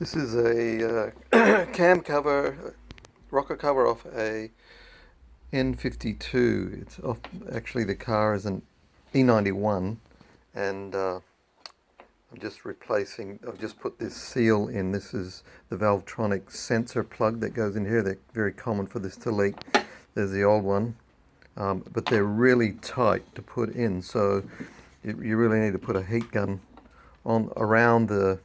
This is a cam cover, rocker cover off a N52. It's off. Actually, the car is an E91, and I'm just replacing. I've just put this seal in. This is the Valvetronic sensor plug that goes in here. They're very common for this to leak. There's the old one, but they're really tight to put in. So you really need to put a heat gun on around the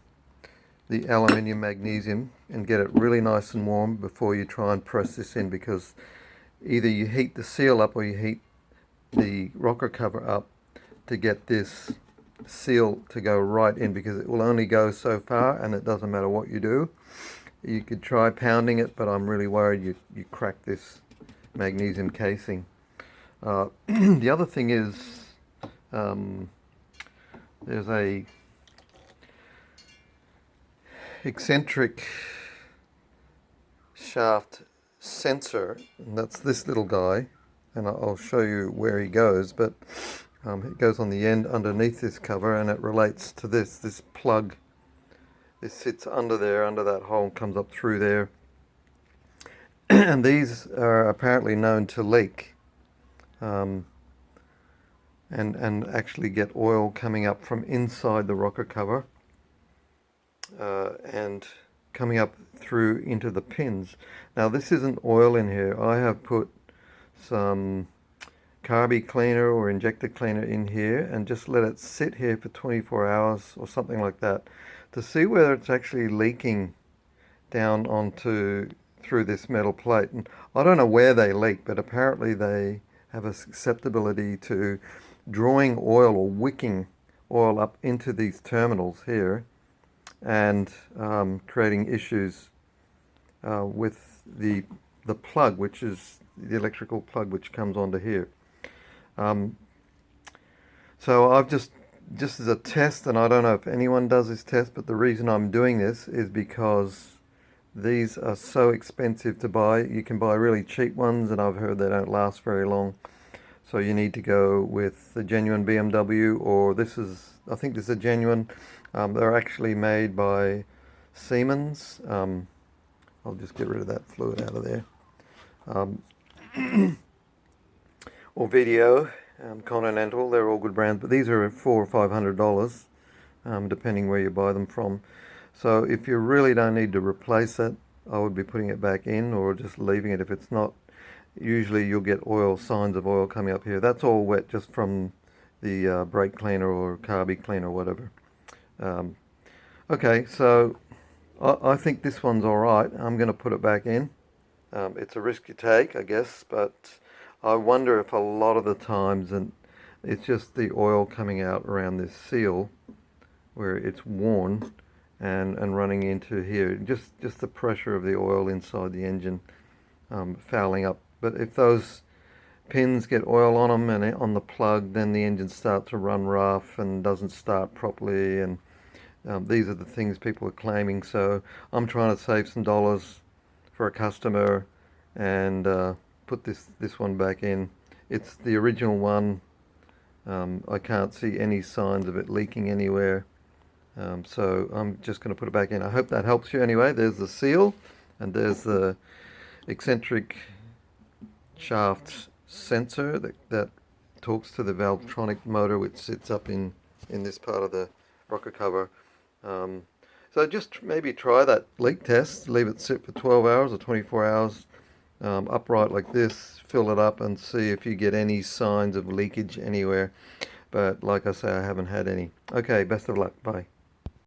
aluminium magnesium and get it really nice and warm before you try and press this in, because either you heat the seal up or you heat the rocker cover up to get this seal to go right in, because it will only go so far and it doesn't matter what you do. You could try pounding it, but I'm really worried you crack this magnesium casing. The other thing is there's a eccentric shaft sensor, and that's this little guy, and I'll show you where he goes, but it goes on the end underneath this cover, and it relates to this plug. This sits under there, under that hole, comes up through there, and these are apparently known to leak and actually get oil coming up from inside the rocker cover and coming up through into the pins. Now this isn't oil in here. I have put some carby cleaner or injector cleaner in here and just let it sit here for 24 hours or something like that to see whether it's actually leaking down onto through this metal plate. And I don't know where they leak, but apparently they have a susceptibility to drawing oil or wicking oil up into these terminals here and creating issues with the plug, which is the electrical plug which comes onto here. So I've just as a test, and I don't know if anyone does this test, but the reason I'm doing this is because these are so expensive to buy. You can buy really cheap ones, and I've heard they don't last very long. So you need to go with the genuine BMW, or I think this is a genuine. They're actually made by Siemens. I'll just get rid of that fluid out of there. Or Video, Continental. They're all good brands, but these are $400 or $500, depending where you buy them from. So if you really don't need to replace it, I would be putting it back in or just leaving it. If it's not, usually you'll get signs of oil coming up here. That's all wet just from the brake cleaner or carby cleaner or whatever. Okay, so I think this one's all right. I'm going to put it back in. It's a risk you take, I guess, but I wonder if a lot of the times, and it's just the oil coming out around this seal where it's worn and running into here. Just the pressure of the oil inside the engine fouling up. But if those pins get oil on them and on the plug, then the engine starts to run rough and doesn't start properly, and these are the things people are claiming. So I'm trying to save some dollars for a customer and put this one back in. It's the original one. I can't see any signs of it leaking anywhere, so I'm just going to put it back in. I hope that helps you. Anyway, there's the seal, and there's the eccentric shaft sensor that talks to the Valvetronic motor, which sits up in this part of the rocker cover. So just maybe try that leak test, leave it sit for 12 hours or 24 hours upright like this, fill it up and see if you get any signs of leakage anywhere. But like I say, I haven't had any. Okay, best of luck. Bye.